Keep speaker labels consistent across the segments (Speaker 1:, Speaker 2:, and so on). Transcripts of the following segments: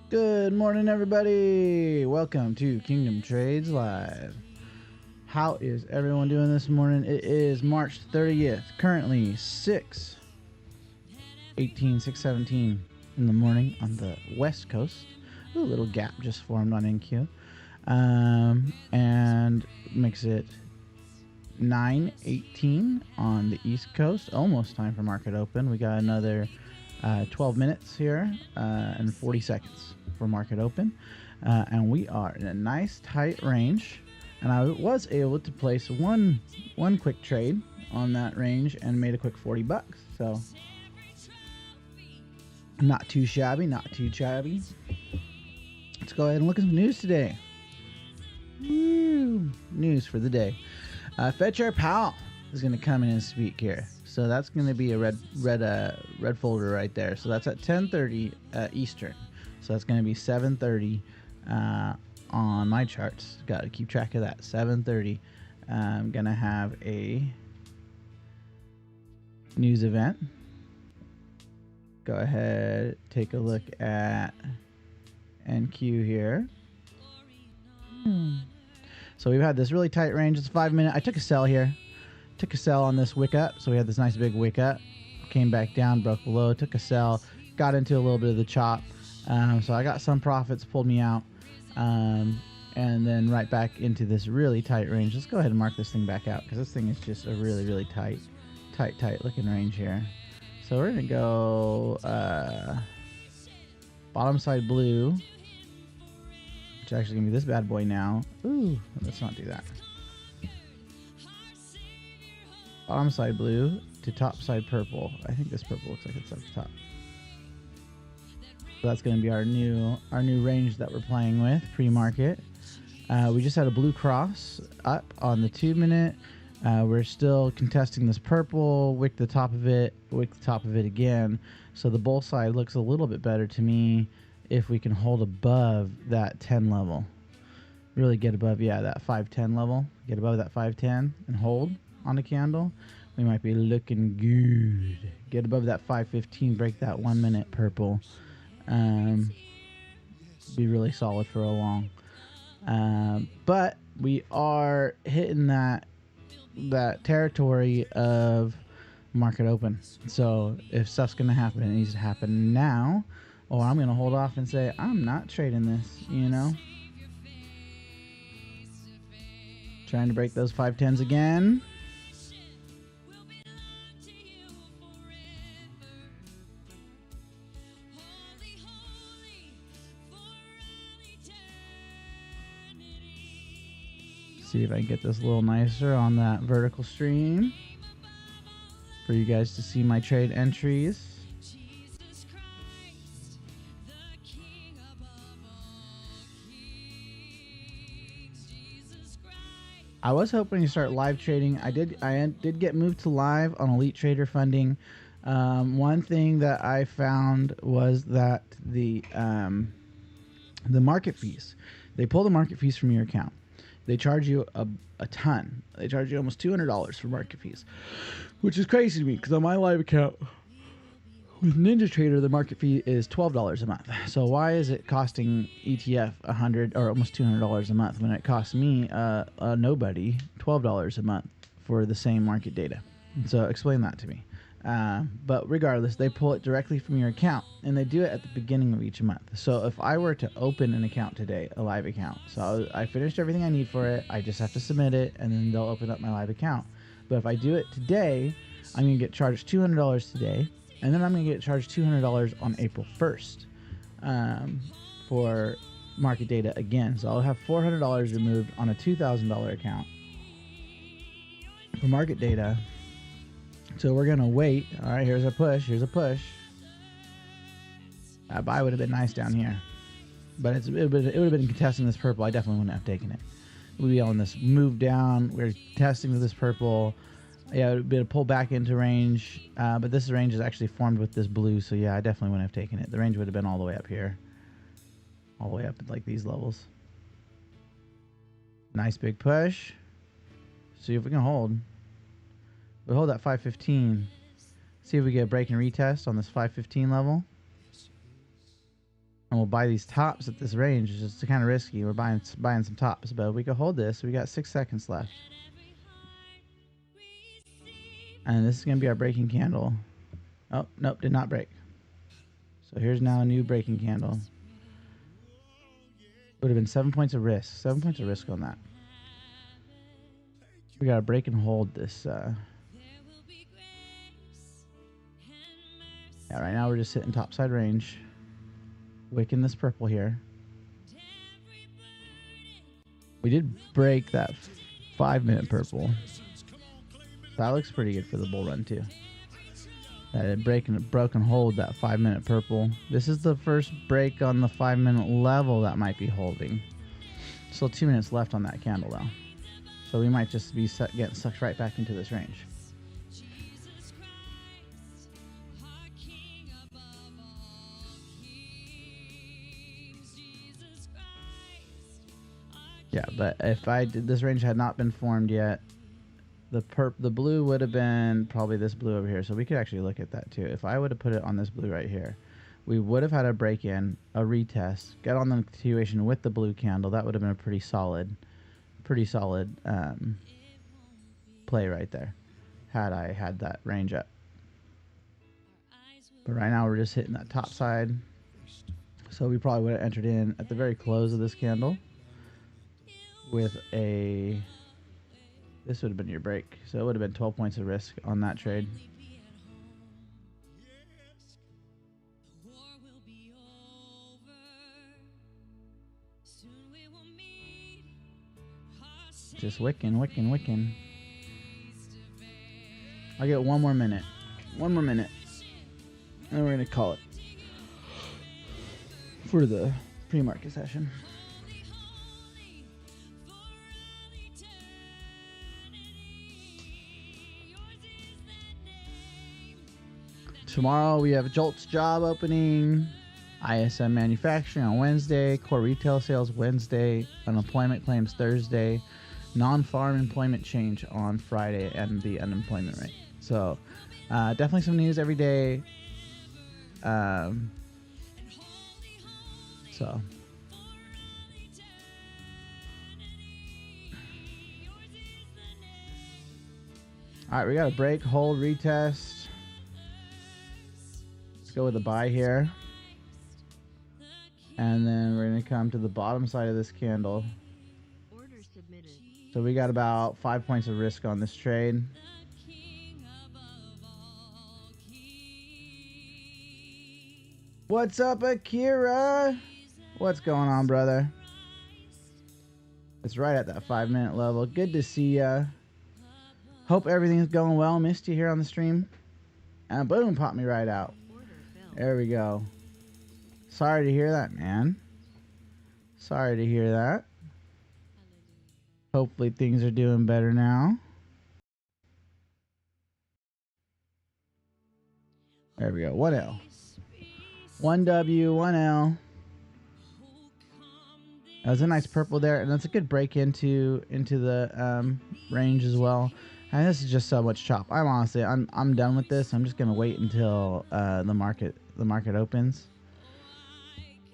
Speaker 1: Good morning, everybody. Welcome to Kingdom Trades Live. How is everyone doing this morning? It is March 30th, currently 6:17 in the morning on the West Coast. Ooh, a little gap just formed on NQ. And makes it 9:18 on the East Coast. Almost time for market open. We got another 12 minutes here and 40 seconds for market open. And we are in a nice tight range. And I was able to place one quick trade on that range and made a quick 40 bucks. So not too shabby, not too shabby. Let's go ahead and look at some news today. Woo! News for the day. Fed Chair Powell is going to come in and speak here. So that's going to be a red folder right there. So that's at 10:30 Eastern. So that's going to be 7:30 on my charts. Got to keep track of that. 7:30. I'm going to have a news event. Go ahead, take a look at NQ here. So we've had this really tight range. It's 5 minute. I took a sell here. Took a sell on this wick up. So we had this nice big wick up. Came back down, broke below. Took a sell. Got into a little bit of the chop. So I got some profits, pulled me out. And then right back into this really tight range. Let's go ahead and mark this thing back out because this thing is just a really, really tight looking range here. So we're going to go bottom side blue. Which actually going to be this bad boy now. Ooh, let's not do that. Bottom side blue to top side purple. I think this purple looks like it's up top. So that's going to be our new range that we're playing with pre-market. We just had a blue cross up on the 2 minute. We're still contesting this purple. Wick the top of it. Wick the top of it again. So the bull side looks a little bit better to me if we can hold above that 10 level. Really get above, yeah, that 510 level. Get above that 510 and hold on the candle. We might be looking good. Get above that 515. Break that 1 minute purple. Be really solid for a long. But we are hitting that territory of market open. So if stuff's gonna happen, it needs to happen now, or I'm gonna hold off and say I'm not trading this. You know, trying to break those 510s again. See if I can get this a little nicer on that vertical stream for you guys to see my trade entries. I was hoping to start live trading. I did get moved to live on Elite Trader funding. One thing that I found was that the market fees. They pull the market fees from your account. They charge you a ton. They charge you almost $200 for market fees, which is crazy to me because on my live account with NinjaTrader, the market fee is $12 a month. So why is it costing ETF $100 or almost $200 a month when it costs me nobody $12 a month for the same market data? So explain that to me. But regardless, they pull it directly from your account, and they do it at the beginning of each month. So if I were to open an account today, a live account, so I finished everything I need for it, I just have to submit it, and then they'll open up my live account. But if I do it today, I'm going to get charged $200 today, and then I'm going to get charged $200 on April 1st for market data again. So I'll have $400 removed on a $2,000 account for market data. So we're going to wait. All right, here's a push. Here's a push. That buy would have been nice down here. But it would have been contesting this purple. I definitely wouldn't have taken it. We'd be on this move down. We're testing this purple. Yeah, it would be a pull back into range. But this range is actually formed with this blue. So, yeah, I definitely wouldn't have taken it. The range would have been all the way up here. All the way up at, like, these levels. Nice big push. See if we can hold. We hold that 515. See if we get a break and retest on this 515 level. And we'll buy these tops at this range. It's just kind of risky. We're buying some tops, but we can hold this. We got 6 seconds left. And this is going to be our breaking candle. Oh, nope, did not break. So here's now a new breaking candle. Would have been 7 points of risk. 7 points of risk on that. We got to break and hold this. Yeah, right now we're just hitting topside range. Wicking this purple here. We did break that 5-minute purple. That looks pretty good for the bull run too. That it broke and hold that 5-minute purple. This is the first break on the 5-minute level that might be holding. Still 2 minutes left on that candle though. So we might just be getting sucked right back into this range. Yeah, but if this range had not been formed yet, the blue would have been probably this blue over here. So we could actually look at that too. If I would have put it on this blue right here, we would have had a break in, a retest, get on the continuation with the blue candle. That would have been a pretty solid play right there, had I had that range up. But right now we're just hitting that top side. So we probably would have entered in at the very close of this candle with a... This would have been your break. So it would have been 12 points of risk on that trade. Just wicking. I'll get one more minute. And we're going to call it for the pre-market session. Tomorrow we have Jolt's job opening, ISM manufacturing on Wednesday, core retail sales Wednesday, unemployment claims Thursday, non-farm employment change on Friday, and the unemployment rate. So definitely some news every day. So all right, we got a break, hold, retest. Let's go with a buy here. And then we're going to come to the bottom side of this candle. Order submitted. So we got about 5 points of risk on this trade. What's up, Akira? What's going on, brother? It's right at that 5-minute level. Good to see ya. Hope everything's going well. Missed you here on the stream. And boom, popped me right out. There we go. Sorry to hear that, man. Sorry to hear that. Hopefully things are doing better now. There we go. 1L. 1W, 1L. That was a nice purple there, and that's a good break into the range as well. And this is just so much chop. I'm done with this. I'm just gonna wait until the market opens.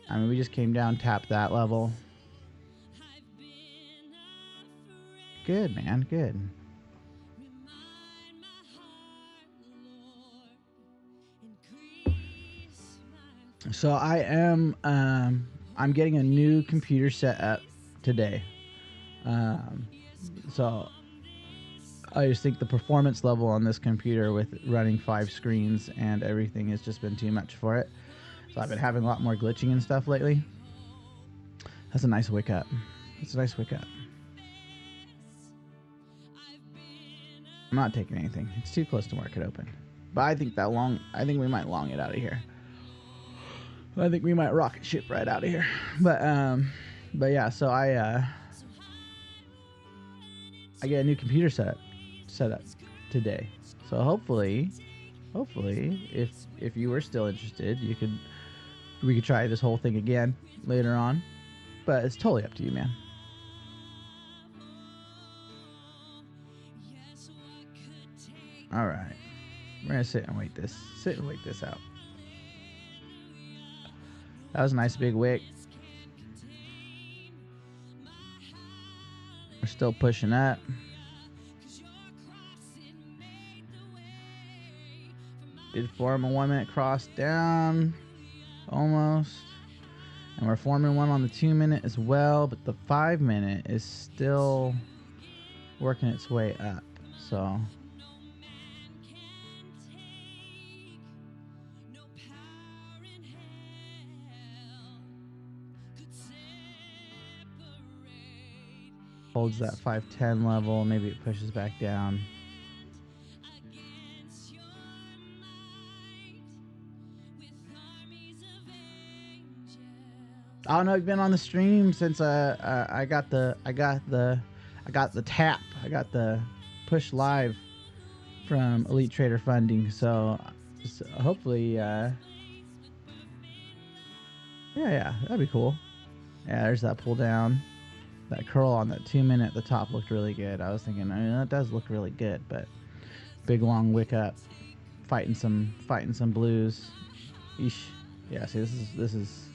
Speaker 1: I mean, we just came down, tapped that level. Good, man, good. So I am I'm getting a new computer set up today. So I just think the performance level on this computer with running 5 screens and everything has just been too much for it. So I've been having a lot more glitching and stuff lately. That's a nice wake up. It's a nice wake up. I'm not taking anything. It's too close to market open. But I think we might long it out of here. I think we might rocket ship right out of here. But yeah, so I get a new computer set up today. So hopefully if you were still interested, we could try this whole thing again later on. But it's totally up to you, man. All right. We're going to sit and wait this out. That was a nice big wick. We're still pushing up. Did form a 1 minute cross down. Almost. And we're forming one on the 2 minute as well, but the 5 minute is still working its way up. So holds that 510 level, maybe it pushes back down. I don't know. I've been on the stream since I got the tap. I got the push live from Elite Trader Funding. So hopefully, yeah, that'd be cool. Yeah, there's that pull down. That curl on that 2 minute at the top looked really good. I was thinking, I mean, that does look really good, but big long wick up, fighting some blues. Eesh. Yeah, see, this is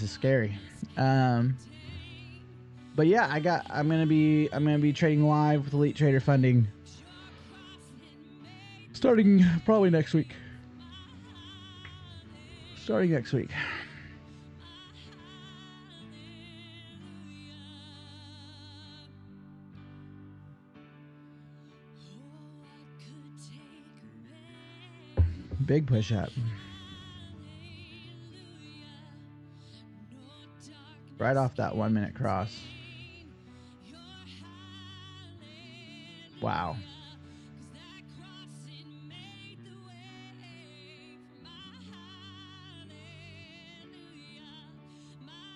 Speaker 1: scary. But yeah, I'm gonna be trading live with Elite Trader Funding starting probably next week. Starting next week. Big push up. Right off that 1 minute cross. Wow.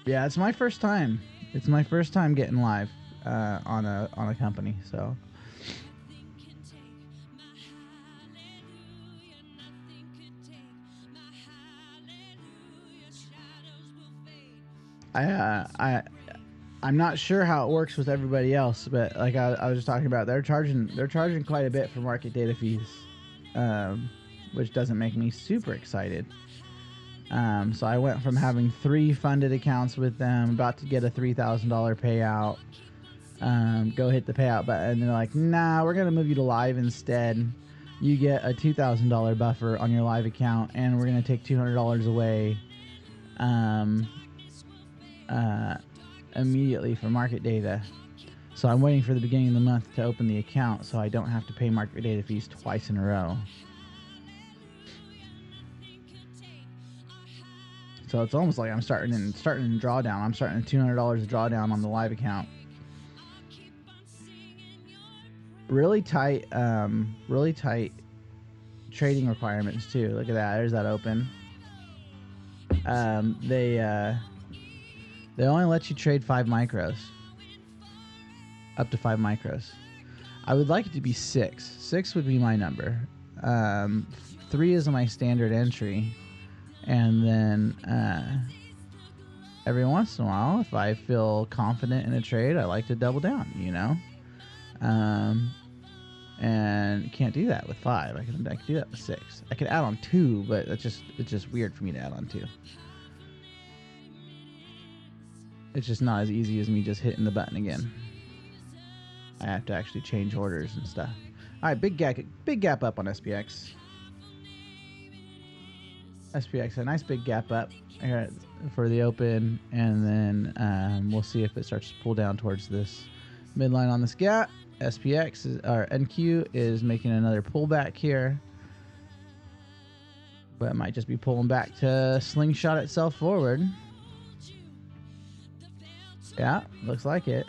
Speaker 1: Yeah, it's my first time. It's my first time getting live on a company, so. I'm not sure how it works with everybody else, but like I was just talking about, they're charging quite a bit for market data fees, which doesn't make me super excited. So I went from having 3 funded accounts with them, about to get a $3,000 payout. Go hit the payout button, and they're like, nah, we're gonna move you to live instead. You get a $2,000 buffer on your live account, and we're gonna take $200 away. Immediately for market data. So I'm waiting for the beginning of the month to open the account so I don't have to pay market data fees twice in a row. So it's almost like I'm starting in drawdown. I'm starting at $200 drawdown on the live account. Really tight trading requirements too. Look at that. There's that open. They only let you trade 5 micros. Up to 5 micros. I would like it to be 6. 6 would be my number. 3 is my standard entry. And then every once in a while, if I feel confident in a trade, I like to double down, you know? And can't do that with 5. I can do that with 6. I could add on 2, but it's just weird for me to add on 2. It's just not as easy as me just hitting the button again. I have to actually change orders and stuff. All right, big gap up on SPX. SPX, a nice big gap up here for the open, and then we'll see if it starts to pull down towards this midline on this gap. SPX or NQ is making another pullback here, but it might just be pulling back to slingshot itself forward. Yeah, looks like it.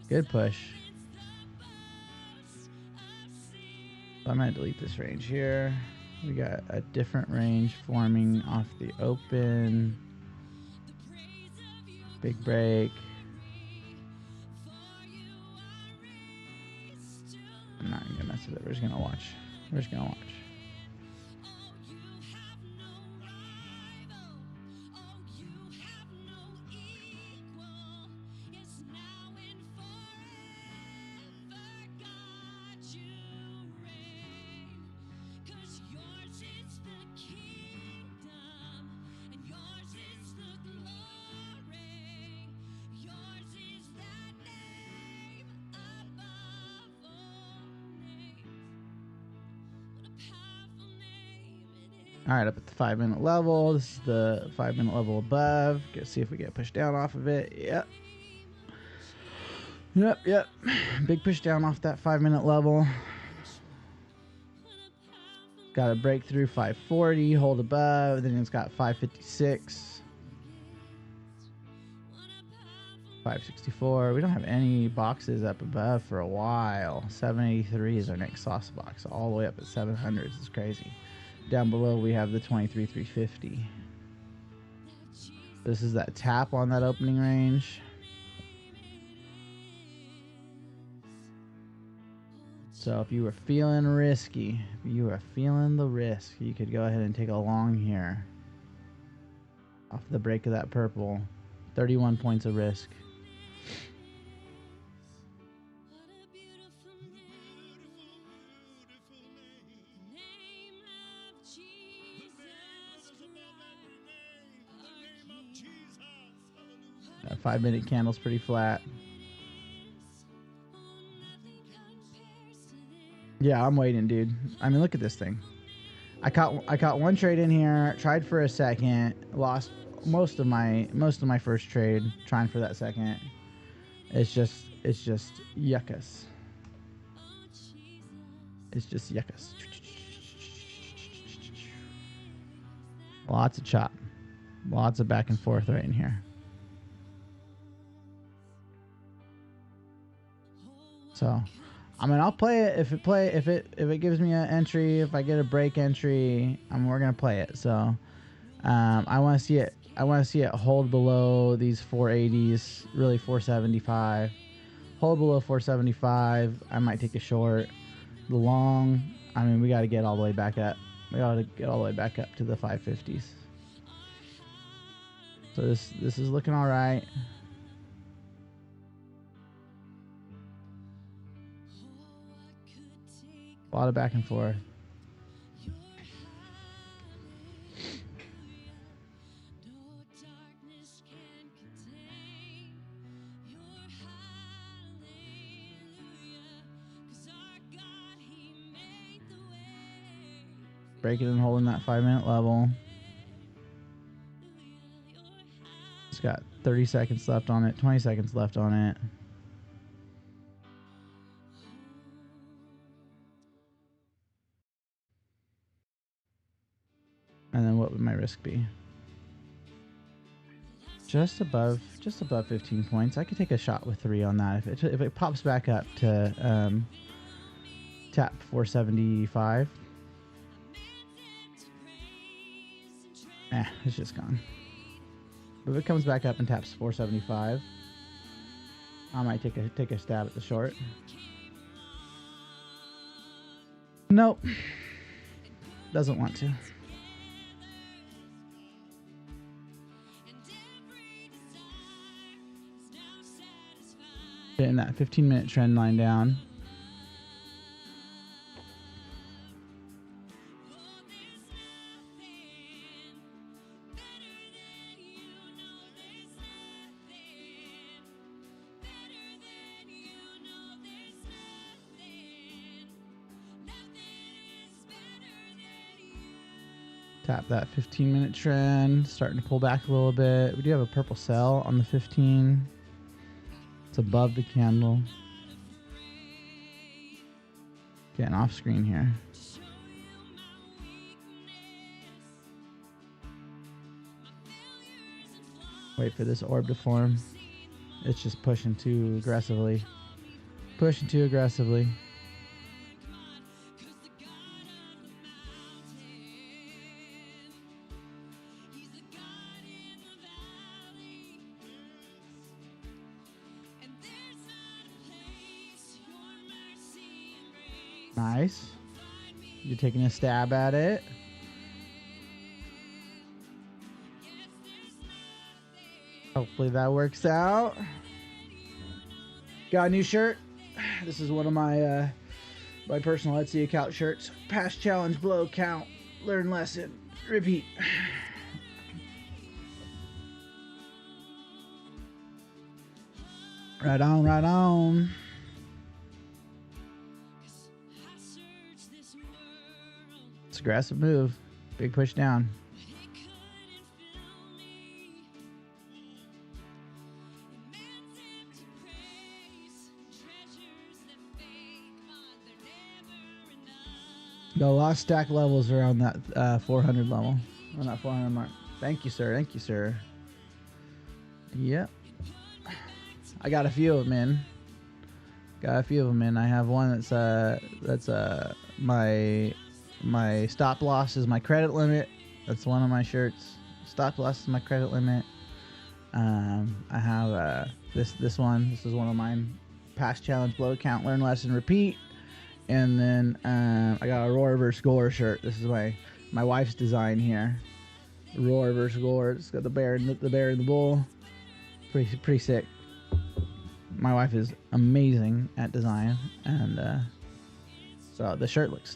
Speaker 1: Good push. So I'm going to delete this range here. We got a different range forming off the open. Big break. I'm not going to mess with it. We're just going to watch. We're just going to watch. All right, up at the 5-minute level. This is the 5-minute level above. Let's see if we get pushed down off of it. Yep. Yep. Big push down off that 5-minute level. Got a breakthrough 540, hold above. Then it's got 556, 564. We don't have any boxes up above for a while. 783 is our next sauce box. All the way up at 700. This is crazy. Down below we have the 23,350. This is that tap on that opening range. So if you were feeling risky, if you were feeling the risk, you could go ahead and take a long here off the break of that purple. 31 points of risk. That 5-minute candle's pretty flat. Yeah, I'm waiting, dude. I mean, look at this thing. I caught one trade in here, tried for a second, lost most of my first trade trying for that second. It's just yuckus. It's just yuckus. Lots of chop. Lots of back and forth right in here. So, I mean, I'll play it if it gives me an entry. If I get a break entry, we're gonna play it. So, I want to see it. I want to see it hold below these 480s, really 475. Hold below 475. I might take a short. The long, I mean, we got to get all the way back up. We got to get all the way back up to the 550s. So this is looking all right. A lot of back and forth. Breaking and holding that 5-minute level. It's got 30 seconds left on it, 20 seconds left on it. And then what would my risk be? Just above 15 points. I could take a shot with 3 on that. If it pops back up to tap 475. It's just gone. But if it comes back up and taps 475, I might take a stab at the short. Nope. Doesn't want to. Getting that 15-minute trend line down. Tap that 15-minute trend, starting to pull back a little bit. We do have a purple sell on the 15. It's above the candle. Getting off screen here. Wait for this orb to form. It's just pushing too aggressively. Pushing too aggressively. Nice. You're taking a stab at it. Hopefully that works out. Got a new shirt. This is one of my my personal Etsy account shirts. Pass challenge, blow count, learn lesson, repeat. Right on, right on. It's an aggressive move. Big push down. The last stack levels around that 400 level. On that 400 mark. Thank you, sir. Thank you, sir. Yep. I got a few of them in. I have one that's my stop loss is my credit limit. That's one of my shirts. Stop loss is my credit limit. I have this one. This is one of mine. Pass challenge, blow count, learn lesson, repeat. And then I got a Roar vs. Gore shirt. This is my wife's design here. Roar vs. Gore. It's got the bear and the bull. Pretty sick. My wife is amazing at design, and so the shirt looks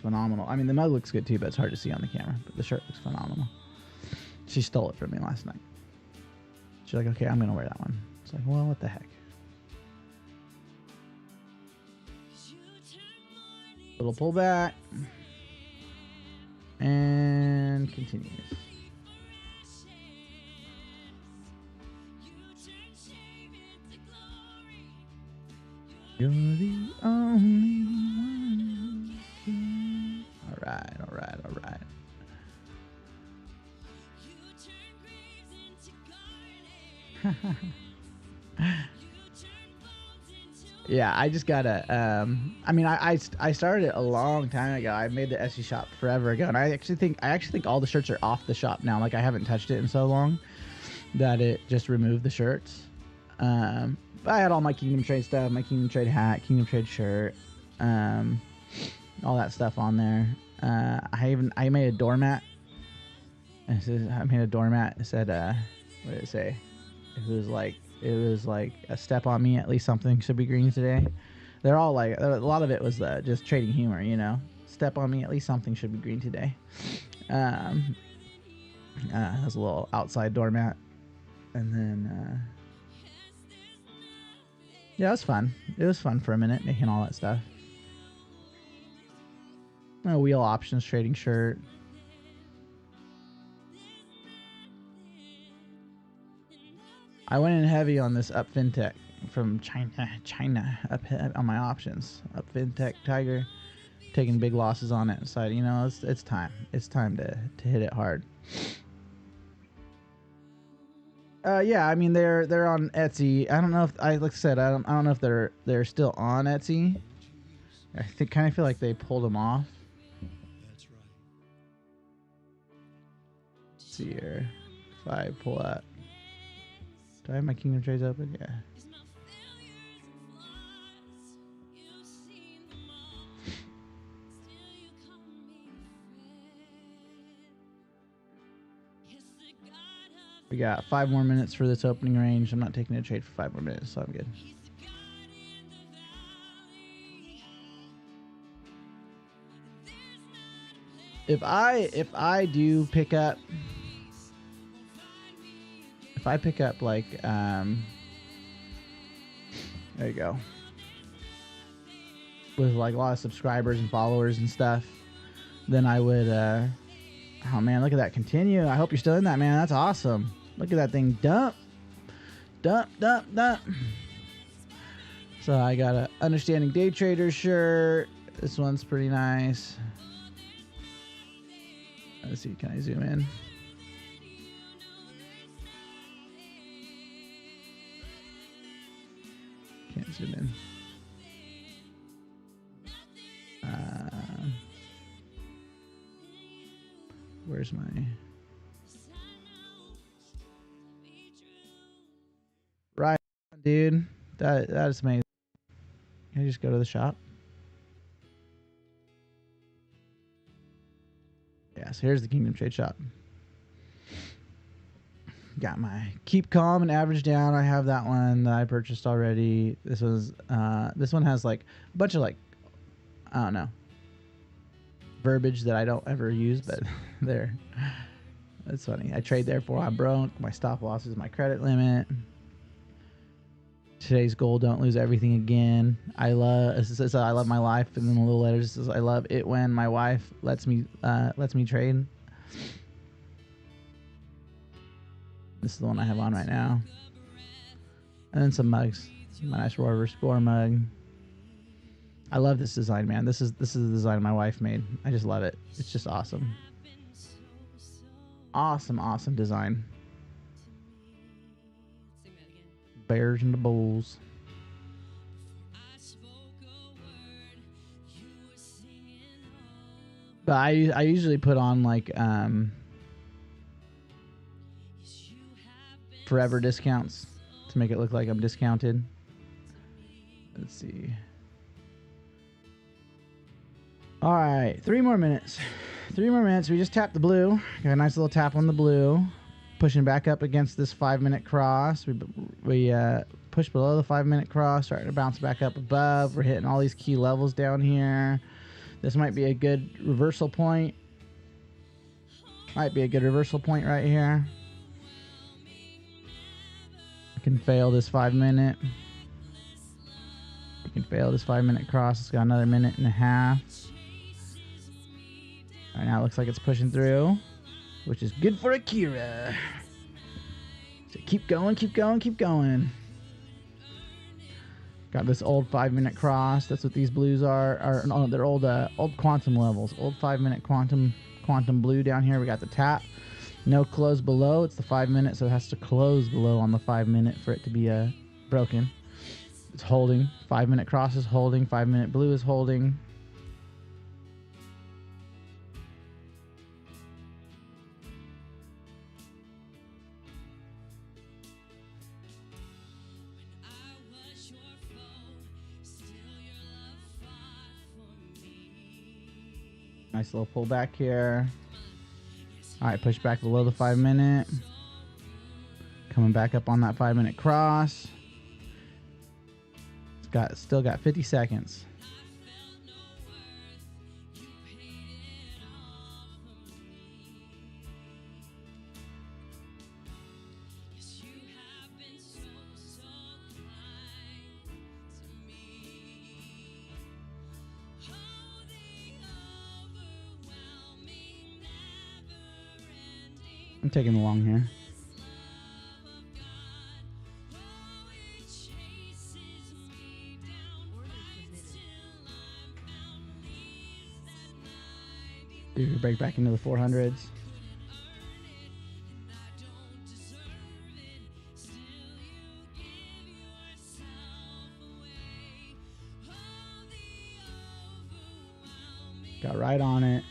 Speaker 1: phenomenal. I mean, the mug looks good too, but it's hard to see on the camera. But the shirt looks phenomenal. She stole it from me last night. She's like, "Okay, I'm gonna wear that one." It's like, well, what the heck? Little pullback and continues. You're the only one who can. All right. Yeah, I just gotta. I mean, I started it a long time ago. I made the Etsy shop forever ago, and I actually think all the shirts are off the shop now. Like, I haven't touched it in so long that it just removed the shirts. I had all my Kingdom Trade stuff, my Kingdom Trade hat, Kingdom Trade shirt, all that stuff on there. I made a doormat. I made a doormat. It said, what did it say? It was like a step on me. At least something should be green today. They're all like, a lot of it was just trading humor, you know. Step on me. At least something should be green today. It was a little outside doormat, and then. Yeah, it was fun. It was fun for a minute making all that stuff. A wheel options trading shirt. I went in heavy on this Up FinTech from China up on my options. Up FinTech Tiger, taking big losses on it. So, you know, it's time. It's time to hit it hard. Yeah, I mean they're on Etsy. I don't know if I don't know if they're still on Etsy. I kind of feel like they pulled them off. That's right. Let's see here. If I pull up, do I have my Kingdom Trades open? Yeah. We got 5 more minutes for this opening range. I'm not taking a trade for 5 more minutes, so I'm good. If I do pick up, if I pick up like there you go, with like a lot of subscribers and followers and stuff, then I would oh man, look at that continue. I hope you're still in that, man. That's awesome. Look at that thing dump. So I got a Understanding Day Trader shirt. This one's pretty nice. Let's see, can I zoom in? Can't zoom in. Where's my... Right, dude. That is amazing. Can I just go to the shop? Yeah, so here's the Kingdom Trade shop. Got my Keep Calm and Average Down. I have that one that I purchased already. This one has like a bunch of like, I don't know, verbiage that I don't ever use, but there. That's funny. I trade there for I'm broke. My stop loss is my credit limit. Today's goal: don't lose everything again. I love. It says I love my life, and then the little letters says I love it when my wife lets me trade. This is the one I have on right now. And then some mugs. My nice Rover Spore mug. I love this design, man. This is the design my wife made. I just love it. It's just awesome. Awesome design. Bears and the Bulls. But I usually put on like forever discounts to make it look like I'm discounted. Let's see. All right, 3 more minutes. 3 more minutes. We just tapped the blue. Got a nice little tap on the blue. Pushing back up against this 5-minute cross. We push below the 5-minute cross, starting to bounce back up above. We're hitting all these key levels down here. This might be a good reversal point. Might be a good reversal point right here. I can fail this 5-minute. We can fail this 5-minute cross. It's got another 1.5 minutes. All right, now it looks like it's pushing through, which is good for Akira. So keep going, keep going, keep going. Got this old 5-minute cross. That's what these blues are. No, they're old quantum levels. Old 5-minute quantum blue down here. We got the tap. No close below. It's the 5 minutes, so it has to close below on the 5 minute for it to be broken. It's holding. 5-minute cross is holding. 5-minute blue is holding. Nice little pullback here. All right, push back below the 5-minute. Coming back up on that 5-minute cross. It's still got 50 seconds. I'm taking the long here. Dude, break back into the 400s. Got right on it.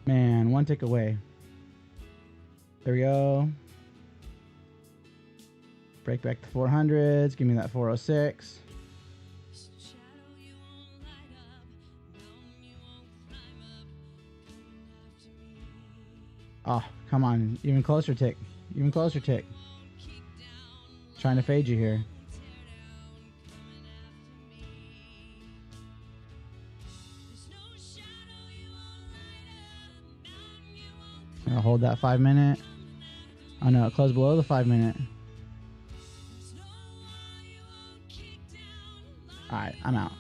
Speaker 1: Man, 1 tick away. There we go. Break back to 400s. Give me that 406. Oh, come on. Even closer tick. Even closer tick. Trying to fade you here. I'll hold that 5-minute. Oh no, it closed below the 5-minute. Alright, I'm out.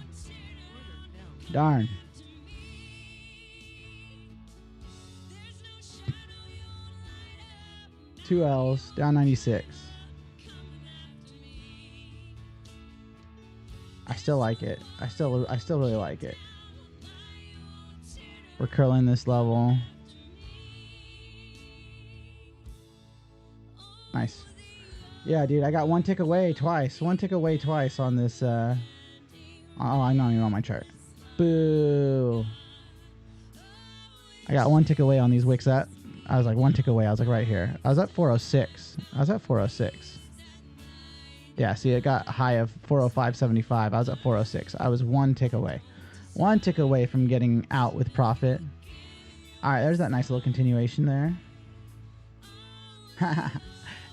Speaker 1: Darn. Two L's, down 96. I still like it. I still really like it. We're curling this level. Nice. Yeah, dude, I got 1 tick away twice. 1 tick away twice on this. Oh, I'm not even on my chart. Boo. I got 1 tick away on these wicks up. I was like 1 tick away. I was like right here. I was at 406. I was at 406. Yeah, see, it got a high of 405.75. I was at 406. I was 1 tick away. 1 tick away from getting out with profit. All right, there's that nice little continuation there.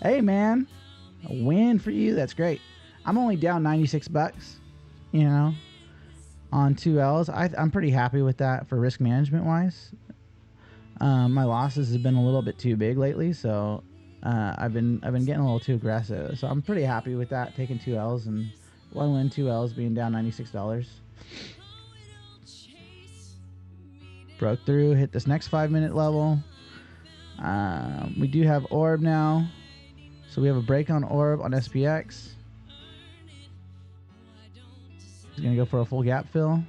Speaker 1: Hey, man. A win for you. That's great. I'm only down 96 bucks, you know, on 2 L's. I'm pretty happy with that for risk management wise. My losses have been a little bit too big lately, so I've been getting a little too aggressive. So I'm pretty happy with that, taking 2 L's and 1 win, 2 L's, being down $96. Broke through, hit this next 5-minute level. We do have orb now, so we have a break on orb on SPX. He's gonna go for a full gap fill.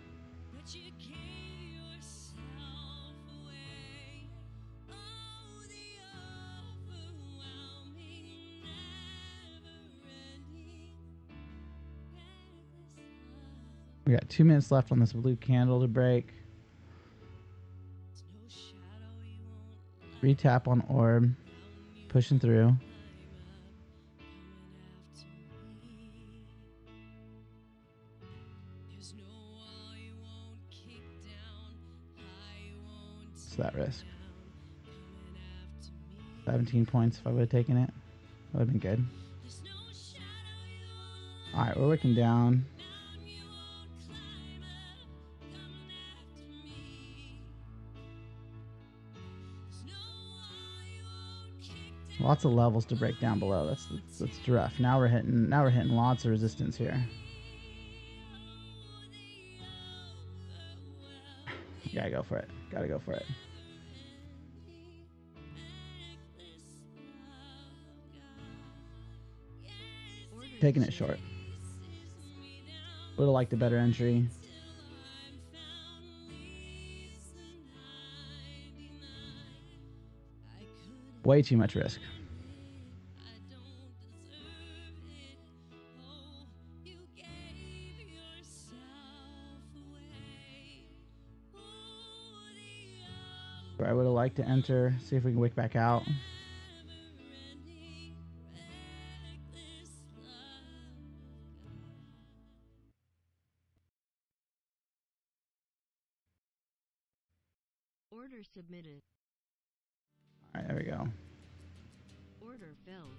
Speaker 1: We got 2 minutes left on this blue candle to break. Retap on orb, pushing through. What's that risk? 17 points if I would have taken it. That would have been good. Alright, we're looking down. Lots of levels to break down below. That's rough. Now we're hitting lots of resistance here. Gotta go for it. Gotta go for it. Taking it short. Would have liked a better entry. Way too much risk. I would have liked to enter, see if we can wick back out.
Speaker 2: Order submitted.
Speaker 1: All right, there we go.
Speaker 2: Order filled.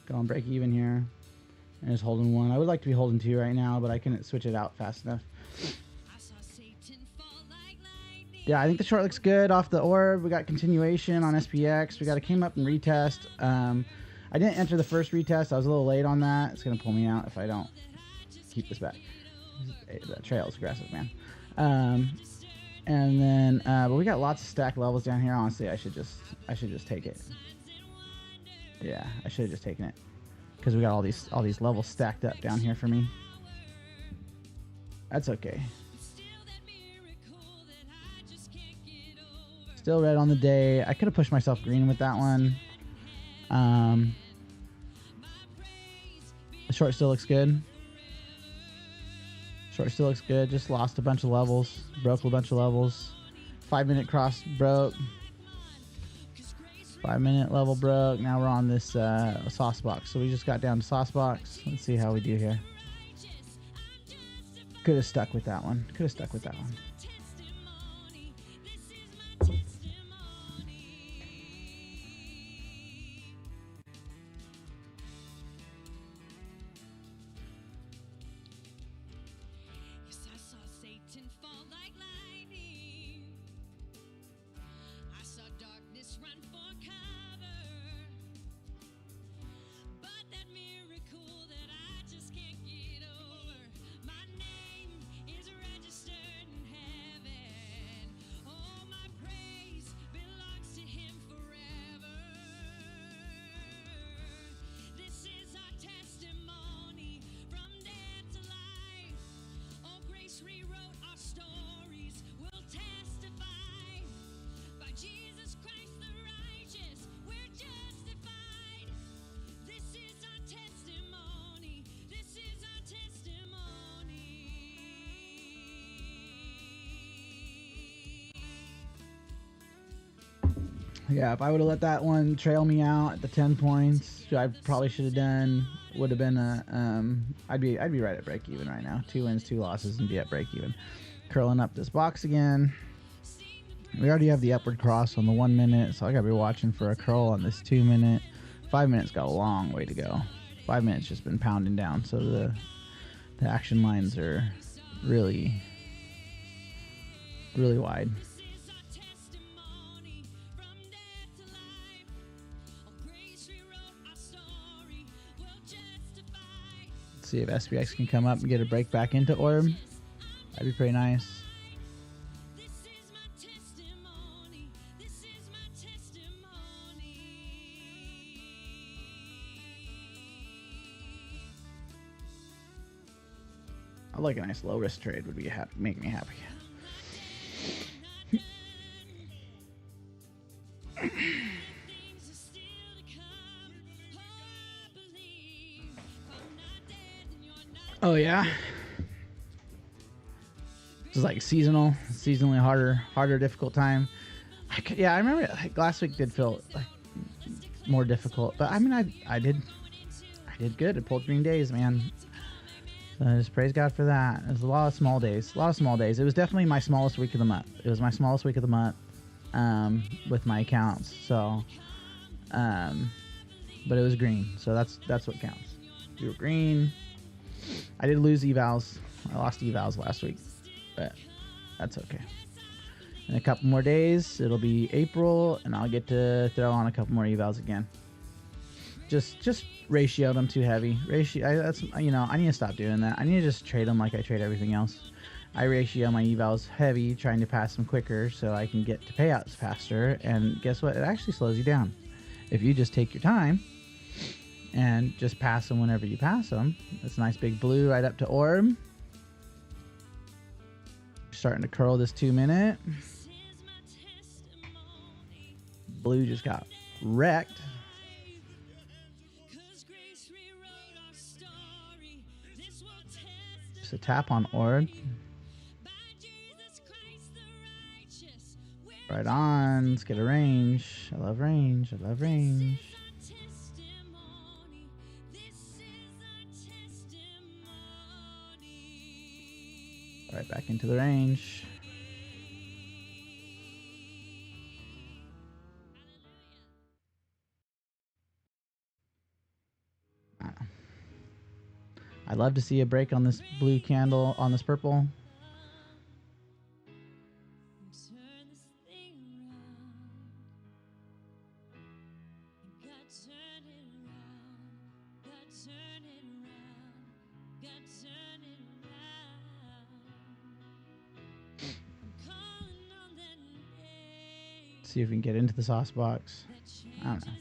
Speaker 1: Going break even here. And just holding 1. I would like to be holding 2 right now, but I couldn't switch it out fast enough. Yeah, I think the short looks good off the orb. We got continuation on SPX. We got a came up and retest. I didn't enter the first retest. I was a little late on that. It's going to pull me out if I don't keep this back. The trail is aggressive, man. And then, but we got lots of stacked levels down here. Honestly, I should just take it. Yeah, I should have just taken it because we got all these levels stacked up down here for me. That's okay. Still red on the day. I could have pushed myself green with that one. The short still looks good. Short still looks good. Just lost a bunch of levels. Broke a bunch of levels. 5-minute cross broke. 5-minute level broke. Now we're on this sauce box. So we just got down to sauce box. Let's see how we do here. Could have stuck with that one. Could have stuck with that one. Yeah, if I would have let that one trail me out at the 10 points, I probably should have done. Would have been a I'd be right at break even right now. 2 wins, 2 losses, and be at break even. Curling up this box again. We already have the upward cross on the 1 minute, so I gotta be watching for a curl on this 2 minute. 5 minutes got a long way to go. 5 minutes just been pounding down, so the action lines are really wide. See if SPX can come up and get a break back into orb. That'd be pretty nice. I like a nice low risk trade. Would be make me happy. Oh yeah. Just like seasonally harder, difficult time. I remember like, last week did feel like more difficult, but I mean, I did good. It pulled green days, man. So just praise God for that. There's a lot of small days. It was definitely my smallest week of the month. It was my smallest week of the month with my accounts. So, but it was green. So that's what counts. We were green. I did lose evals. I lost evals last week, but that's okay. In a couple more days, it'll be April, and I'll get to throw on a couple more evals again. Just ratio them too heavy. That's I need to stop doing that. I need to just trade them like I trade everything else. I ratio my evals heavy, trying to pass them quicker so I can get to payouts faster. And guess what? It actually slows you down. If you just take your time and just pass them whenever you pass them. That's a nice big blue right up to orb. Starting to curl this 2-minute. Blue just got wrecked. Just a tap on orb. Right on. Let's get a range. I love range. I love range. Right back into the range. I'd love to see a break on this blue candle, on this purple. See if we can get into the sauce box. I don't know.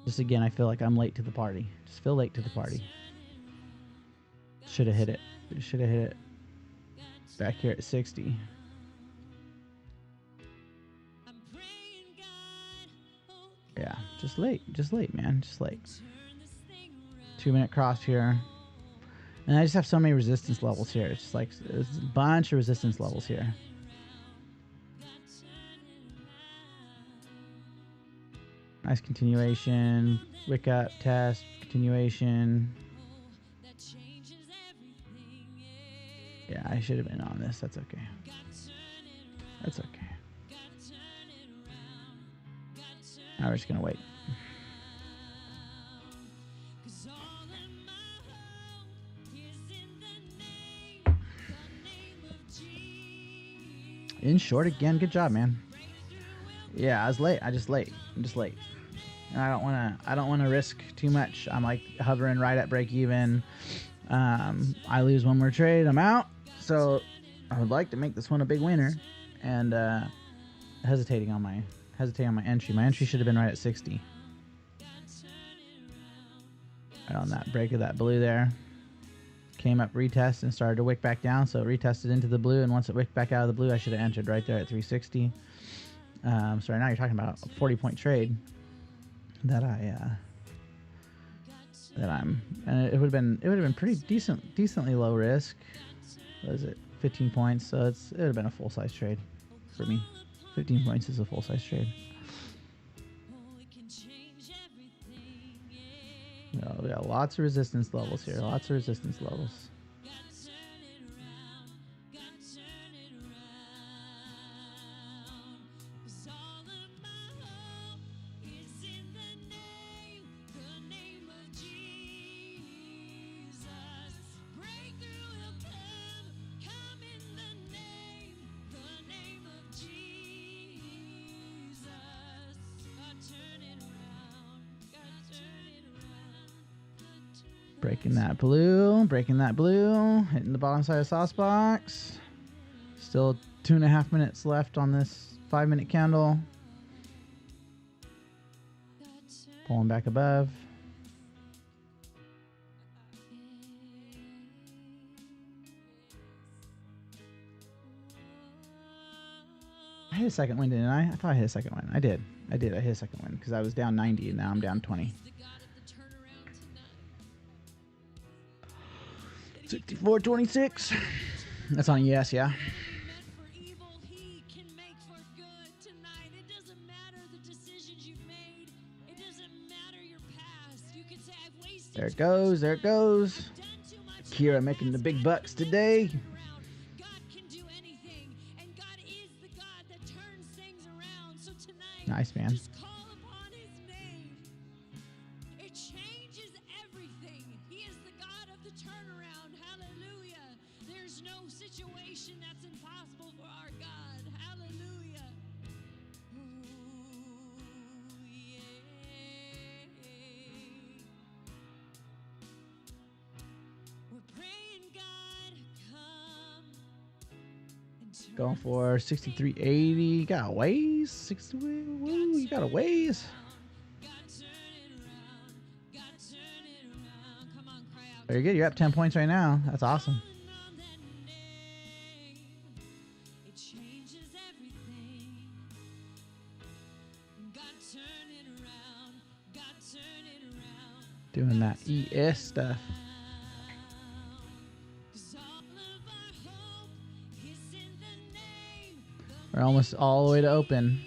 Speaker 1: Just again, I feel like I'm late to the party. Just feel late to the party. Should have hit it. Should have hit it. Back here at 60. Yeah, just late, man, just late. 2-minute cross here. And I just have so many resistance levels here. It's just like, there's a bunch of resistance levels here. Nice continuation. Wick up, test, continuation. Yeah, I should have been on this. That's okay. That's okay. Now we're just going to wait. In short again. Good job, man. Yeah, I was late. I'm just late. And I don't want to risk too much. I'm like hovering right at break even. I lose one more trade, I'm out. So I would like to make this one a big winner. And hesitating on my entry. My entry should have been right at 60. Right on that break of that blue there. Came up, retest, and started to wick back down. So it retested into the blue, and once it wicked back out of the blue, I should have entered right there at 360. So right now you're talking about a 40-point trade that I'm, and it would have been pretty decently low risk. What is it? 15 points. So it would have been a full size trade for me. 15 points is a full size trade. Oh, yeah, lots of resistance levels here. Lots of resistance levels. Breaking that blue. Breaking that blue. Hitting the bottom side of sauce box. Still 2.5 minutes left on this 5-minute candle. Pulling back above. I hit a second win, didn't I? I thought I hit a second win. I did. I hit a second win because I was down 90 and now I'm down 20. 64.26. That's on yes, yeah. There it goes. There it goes. Kira making the big bucks today. Nice, man. Going for 63.80. Got a ways. 60. Woo, you got a ways. Very good. You're up 10 points right now. That's awesome. Doing that ES stuff. We're almost all the way to open.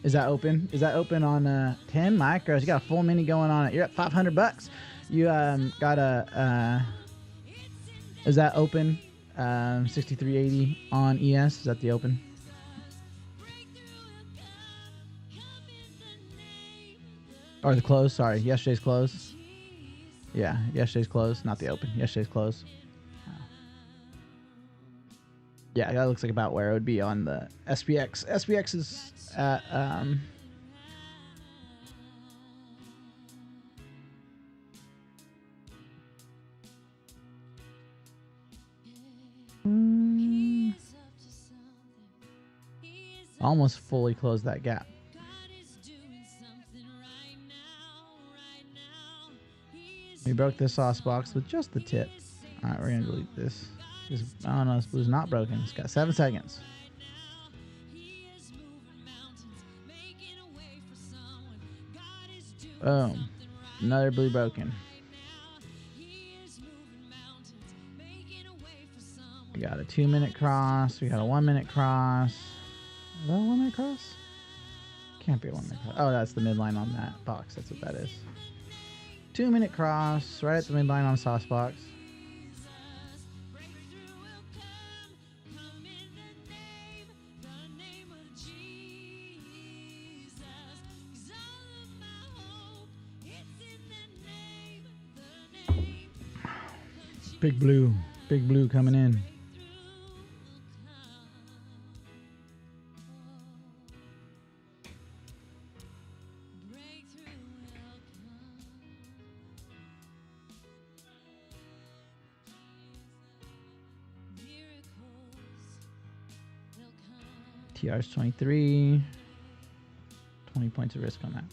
Speaker 1: Is that open? Is that open on 10 micros? You got a full mini going on it. You're at $500. You got a. Is that open? 63.80 on ES. Is that the open? Or the close? Sorry, yesterday's close. Yeah, yesterday's close, not the open. Yesterday's close. Yeah, that looks like about where it would be on the SPX. SPX is at almost fully closed that gap. We broke this sauce box with just the tip. All right, we're gonna delete this. Oh no, this blue's not broken. It's got 7 seconds. Boom. Another blue broken. We got a 2-minute cross. We got a 1-minute cross. Is that a 1-minute cross? Can't be a 1-minute cross. Oh, that's the midline on that box. That's what that is. 2-minute cross right at the midline on sauce box. Big blue coming in. TR's 23. 20 points of risk on that.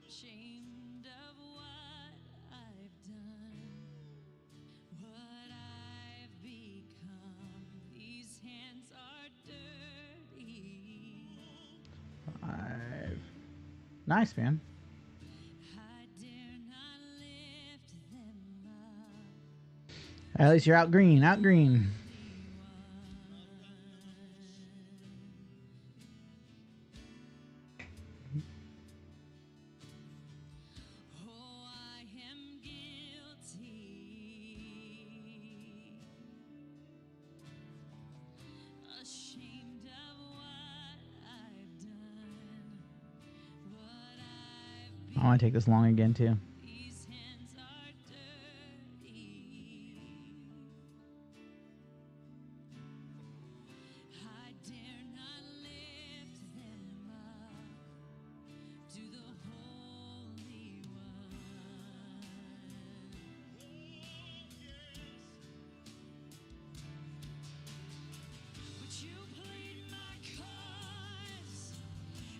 Speaker 3: Ashamed of what I've done, what I've become. These hands are dirty.
Speaker 1: 5. Nice, man.
Speaker 3: I dare not lift them up.
Speaker 1: At least you're out green, out green.
Speaker 3: Oh, I am guilty, ashamed of what I've done, what I've
Speaker 1: I want to take this long again too.
Speaker 3: These hands are dirty. I dare not lift them up to the Holy One. But you plead my cause,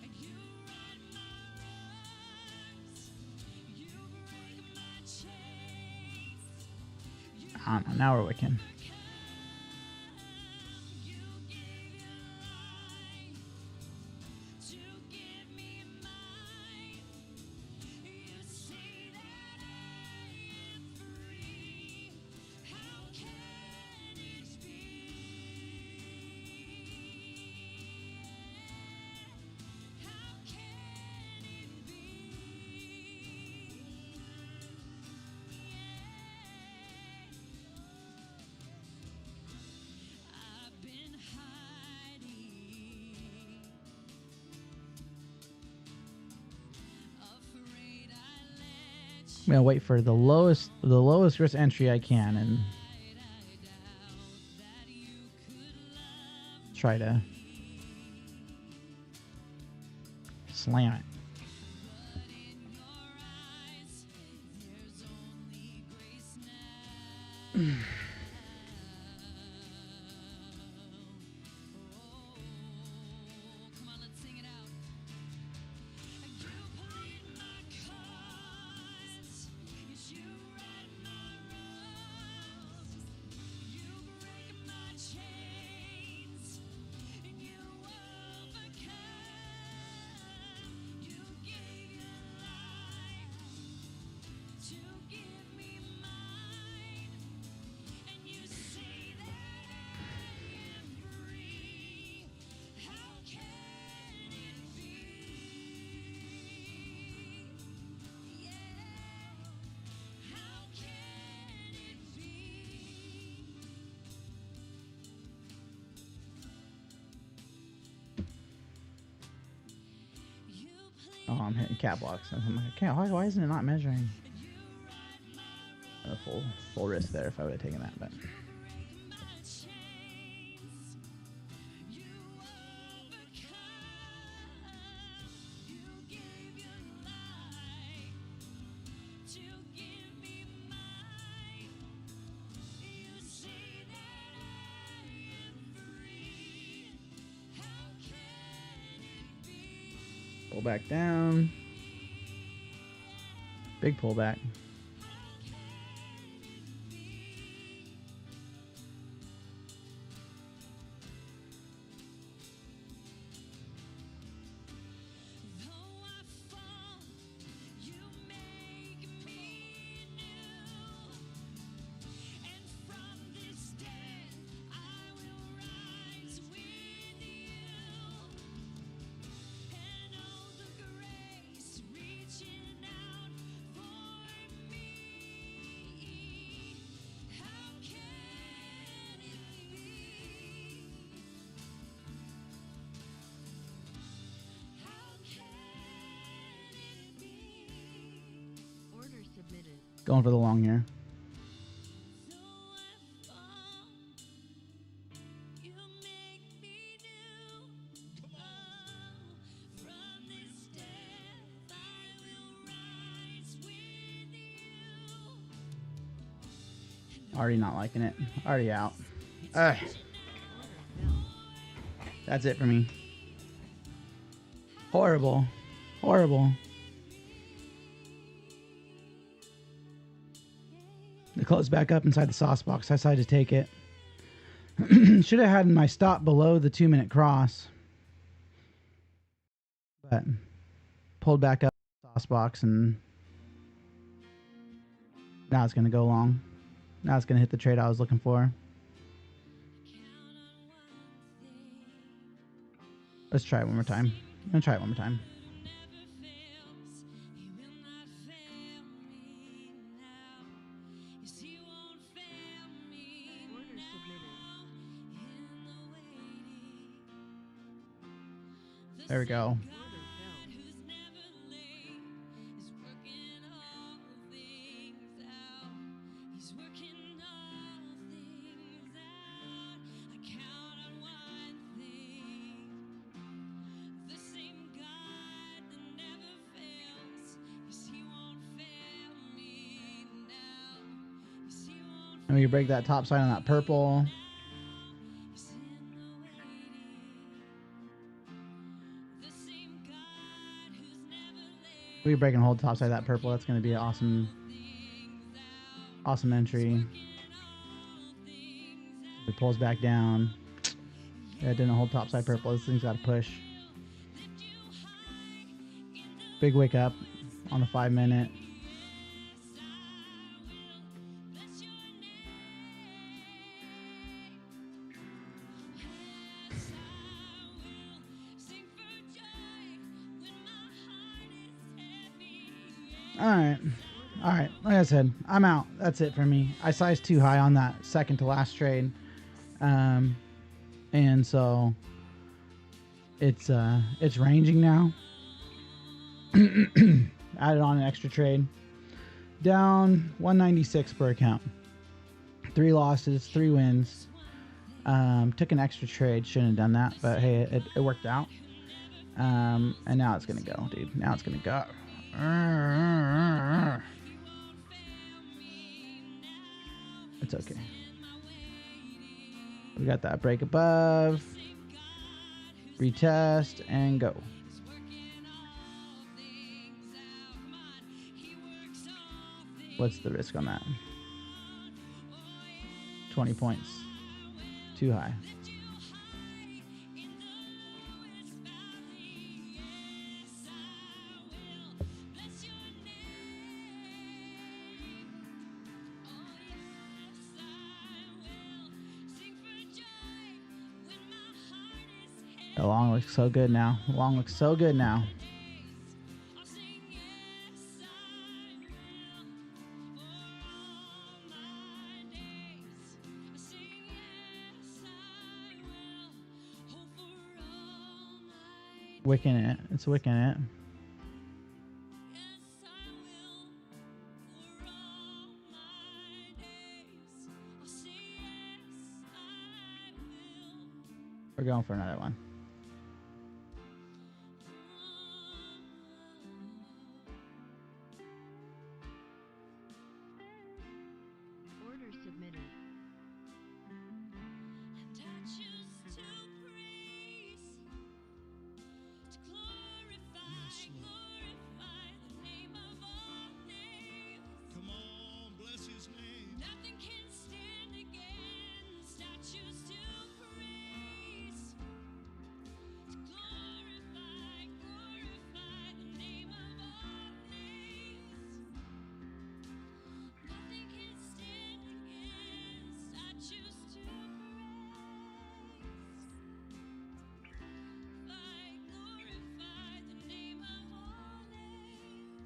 Speaker 3: and you right my wrongs. You break my chains.
Speaker 1: I don't know. Now we're wicking.
Speaker 3: You gave your life to give me mine. You say that I am free. How can it be? How can it be? I've been hiding, afraid I let you
Speaker 1: I'm gonna wait for the lowest risk entry I can and
Speaker 3: I doubt that you could love
Speaker 1: try to slam it.
Speaker 3: but in your eyes there's only grace now. Come on, let's sing it out. You plead my cause, yes, you right my wrongs. You break my chains, and you overcome. You gave your life to give me mine, and you say that I am free. How can it be? Yeah, how can it be? You plead
Speaker 1: Oh, I'm hitting cap blocks. I'm like, okay, why isn't it not measuring?
Speaker 3: and you right my
Speaker 1: A full risk there if I would have taken that, but
Speaker 3: break my chains. You overcome. You gave your life to give me mine. You say that I am free. How can it be?
Speaker 1: pull back down. Big pullback.
Speaker 3: Though I fall, you make me new. And from this death I will rise with you. And all the grace reaching out for me. How can it be? How can it be?
Speaker 2: Order submitted.
Speaker 1: Going for the long here.
Speaker 3: Though I fall, you make me new. Oh, from this death I will rise with you.
Speaker 1: Already not liking it. Already out. Ugh. That's it for me. Horrible. Horrible. It closed back up inside the sauce box. I decided to take it. Should have had my stop below the 2-minute cross. But pulled back up the sauce box and now it's going to go long. Now it's gonna hit the trade I was looking for. Let's try it one more time. I'm gonna try it one more time.
Speaker 2: Order submitted.
Speaker 1: There we go.
Speaker 2: Order filled.
Speaker 1: And we break that top side on that purple. We break and hold top side of that purple. That's going to be an awesome entry. It pulls back down. Yeah, it didn't hold top side purple. This thing's got to push. Big wake up on the 5 minute. All right. Like I said, I'm out. That's it for me. I sized too high on that second to last trade, and so it's ranging now. Added on an extra trade, down 196 per account. 3 losses, 3 wins. Took an extra trade. Shouldn't have done that, but hey, it worked out. And now it's gonna go, dude. Now it's gonna go. It's okay. We got that break above. Retest and go. What's the risk on that? 20 points. Too high. The long looks so good now. The long looks so good now. Wicking it. It's wicking it. We're going for another one.
Speaker 2: Order submitted.
Speaker 3: Come on, bless his name. Nothing can stand against. I choose to praise. To glorify the name of all names. Nothing can stand against. I choose to praise. Glorify the name of all names.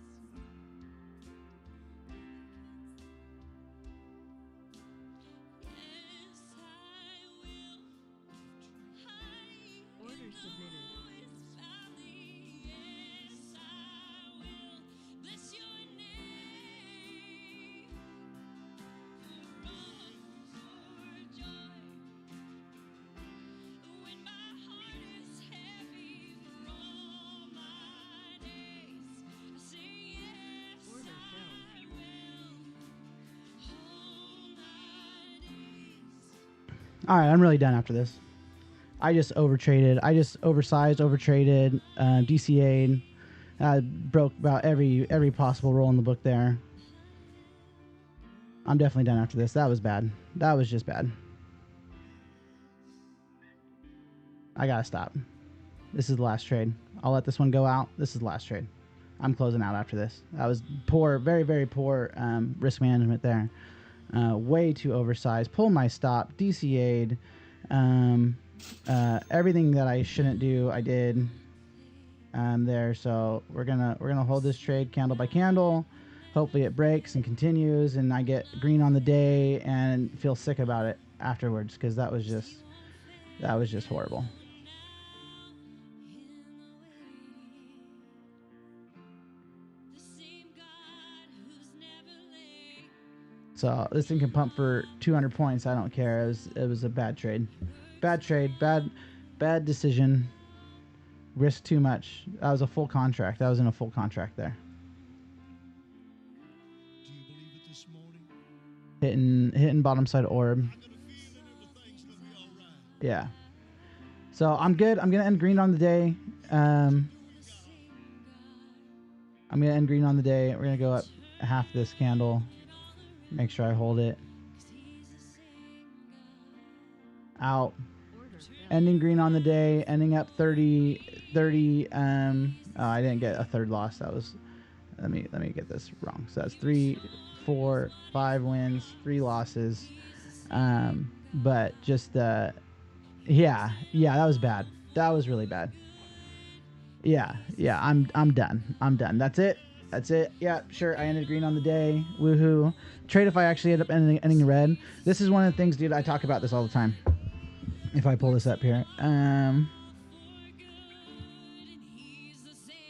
Speaker 3: Yes, I will.
Speaker 2: Order submitted.
Speaker 3: Yes, I will. Bless your name. For joy. When my heart is heavy for all my days, I say yes.
Speaker 2: Order filled.
Speaker 3: I will. All my days.
Speaker 1: All right, I'm really done after this. I just overtraded. I just oversized, overtraded, DCA'd. Broke about every possible roll in the book there. I'm definitely done after this. That was bad. That was just bad. I gotta stop. This is the last trade. I'll let this one go out. This is the last trade. I'm closing out after this. That was poor, very, very poor risk management there. way too oversized. Pulled my stop, DCA'd, everything that I shouldn't do, I did there. So we're gonna hold this trade candle by candle. Hopefully it breaks and continues, and I get green on the day and feel sick about it afterwards, because that was just horrible. So this thing can pump for 200 points. I don't care. It was a bad trade. Bad decision. Risk too much. That was a full contract. I was in a full contract there.
Speaker 4: Do you believe it this morning?
Speaker 1: Hitting bottom side orb.
Speaker 4: I got a feeling everything's gonna be all right.
Speaker 1: Yeah. So I'm good. I'm gonna end green on the day. I'm gonna end green on the day. We're gonna go up half this candle. Make sure I hold it. Out.
Speaker 2: Order failed.
Speaker 1: Ending green on the day. Ending up 30. Oh, I didn't get a third loss. That was. Let me get this wrong. So that's 3, 4, 5 wins, 3 losses. But just yeah, that was bad. That was really bad. Yeah, I'm done. That's it. Yeah, sure. I ended green on the day. Woohoo. Trade if I actually end up ending red. This is one of the things, dude. I talk about this all the time. If I pull this up here,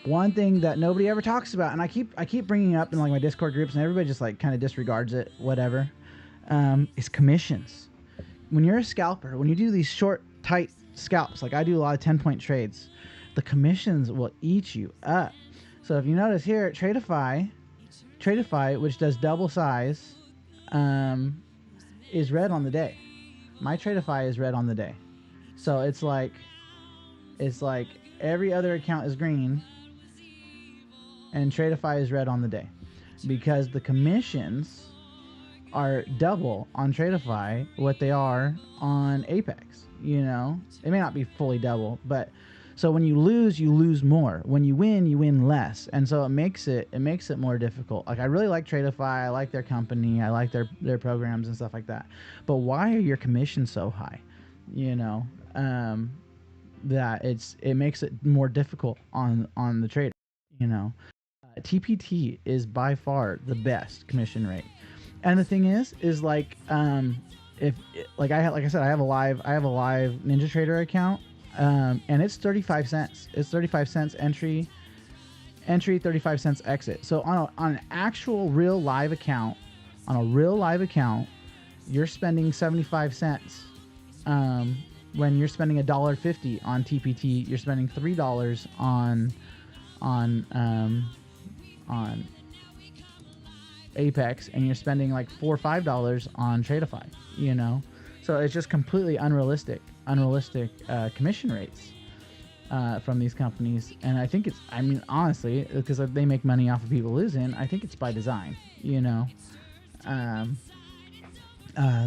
Speaker 1: one thing that nobody ever talks about, and I keep bringing it up in like my Discord groups, and everybody just like kind of disregards it, whatever, is commissions. When you're a scalper, when you do these short, tight scalps, like I do a lot of 10-point trades, the commissions will eat you up. So if you notice here, Tradeify, which does double size, is red on the day. My Tradeify is red on the day. So it's like every other account is green, and Tradeify is red on the day, because the commissions are double on Tradeify what they are on Apex. You know, it may not be fully double, but so when you lose more. When you win less, and so it makes it more difficult. Like I really like Tradeify, I like their company, I like their programs and stuff like that. But why are your commissions so high? You know, that it makes it more difficult on the trader. You know, TPT is by far the best commission rate, and the thing is like if like I said, I have a live Ninja Trader account. And it's 35 cents. It's 35 cents entry, 35 cents exit. So on an actual real live account, you're spending 75 cents. When you're spending $1.50 on TPT, you're spending $3 on Apex, and you're spending like $4 or $5 on Tradeify. You know, so it's just completely unrealistic commission rates from these companies. And I think honestly, because they make money off of people losing, I think it's by design, you know.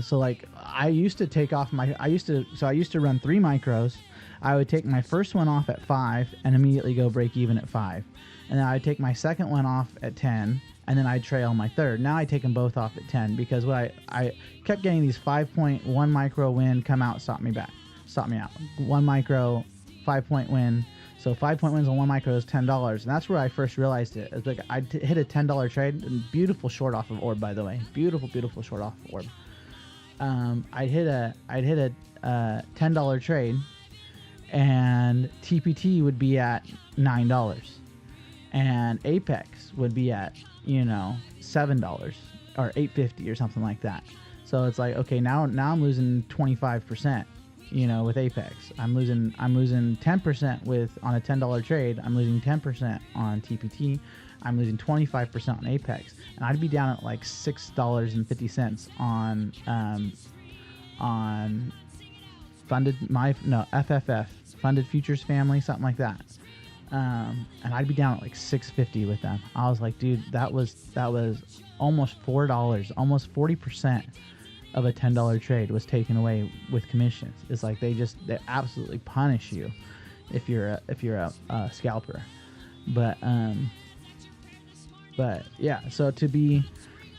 Speaker 1: So like I used to run 3 micros. I would take my first one off at 5 and immediately go break even at 5, and then I'd take my second one off at 10, and then I'd trail my third. Now I take them both off at 10, because what I kept getting these 5.1 micro win, come out, stop me out. 1 micro, 5-point win. So 5-point wins on 1 micro is $10, and that's where I first realized it. It's like I hit a $10 trade, and beautiful short off of orb, by the way. Beautiful short off of orb. I'd hit a $10 trade, and TPT would be at $9, and Apex would be at $7 or $8.50 or something like that. So it's like, okay, now I'm losing 25%. With Apex, I'm losing 10% on a $10 trade. I'm losing 10% on TPT. I'm losing 25% on Apex, and I'd be down at like $6.50 on FFF, funded futures family, something like that. And I'd be down at like $6.50 with them. I was like, dude, that was almost $4, almost 40% of a $10 trade was taken away with commissions. It's like they absolutely punish you if you're a scalper. But yeah, so to be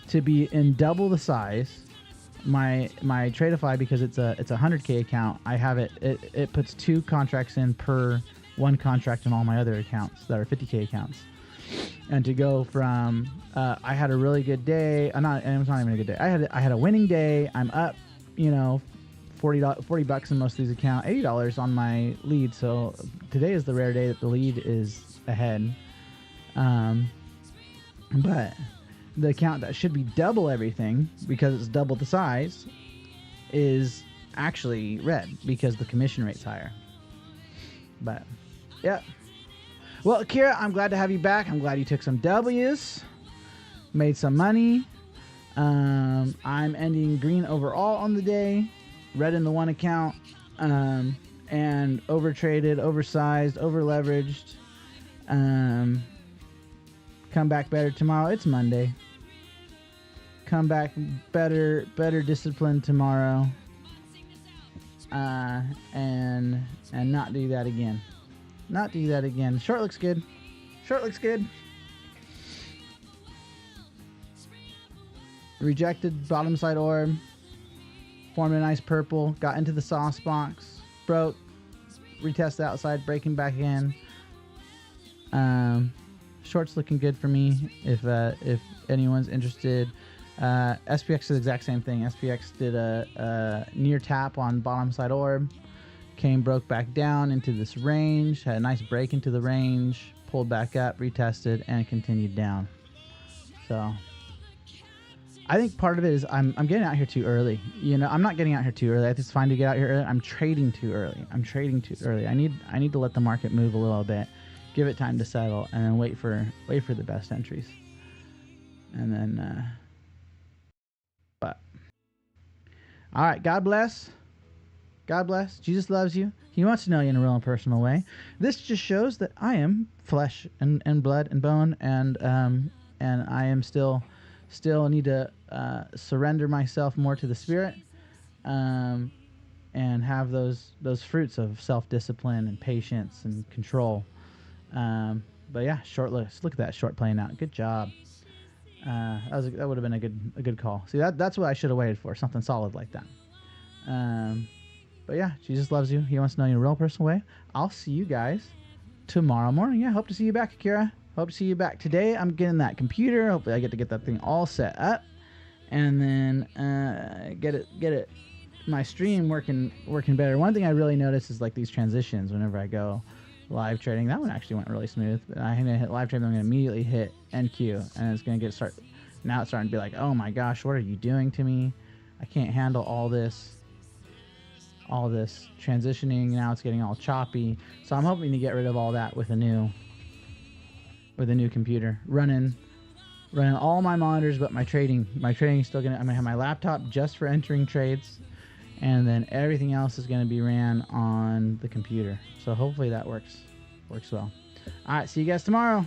Speaker 1: to be in double the size. My Tradeify, because it's a 100K account, I have it puts 2 contracts in per 1 contract in all my other accounts that are 50K accounts. And to go from I had a really good day, it's not even a good day. I had a winning day. I'm up, you know, $40 in most of these accounts, $80 on my lead. So today is the rare day that the lead is ahead. But the account that should be double everything because it's double the size is actually red because the commission rate's higher. But yeah. Well, Kira, I'm glad to have you back. I'm glad you took some W's, made some money. I'm ending green overall on the day, red in the one account, and overtraded, oversized, over leveraged. Come back better tomorrow. It's Monday. Come back better disciplined tomorrow, and not do that again. Not do that again. Short looks good. Short looks good. Rejected bottom side orb. Formed a nice purple. Got into the sauce box. Broke. Retest the outside. Breaking back in. Short's looking good for me. If anyone's interested. SPX is the exact same thing. SPX did a near tap on bottom side orb. Broke back down into this range. Had a nice break into the range. Pulled back up, retested, and continued down. So I think part of it is I'm getting out here too early. You know, I'm not getting out here too early. I think it's fine to get out here early. I'm trading too early. I need to let the market move a little bit, give it time to settle, and then wait for the best entries. And then, but all right. God bless. God bless. Jesus loves you. He wants to know you in a real and personal way. This just shows that I am flesh and blood and bone, and I am still need to surrender myself more to the Spirit, and have those fruits of self-discipline and patience and control. But yeah, short looks. Look at that short playing out. Good job. That would have been a good call. See, that's what I should have waited for. Something solid like that. But yeah, Jesus loves you. He wants to know you in a real personal way. I'll see you guys tomorrow morning. Yeah, hope to see you back, Akira. Hope to see you back. Today, I'm getting that computer. Hopefully, I get to get that thing all set up, and then get it my stream working better. One thing I really notice is like these transitions whenever I go live trading. That one actually went really smooth. I'm gonna hit live trading. I'm gonna immediately hit NQ, and it's gonna now it's starting to be like, oh my gosh, what are you doing to me? I can't handle all this transitioning. Now it's getting all choppy. So I'm hoping to get rid of all that with a new computer running all my monitors, but my trading is still I'm gonna have my laptop just for entering trades, and then everything else is gonna be ran on the computer. So hopefully that works well. All right, see you guys tomorrow.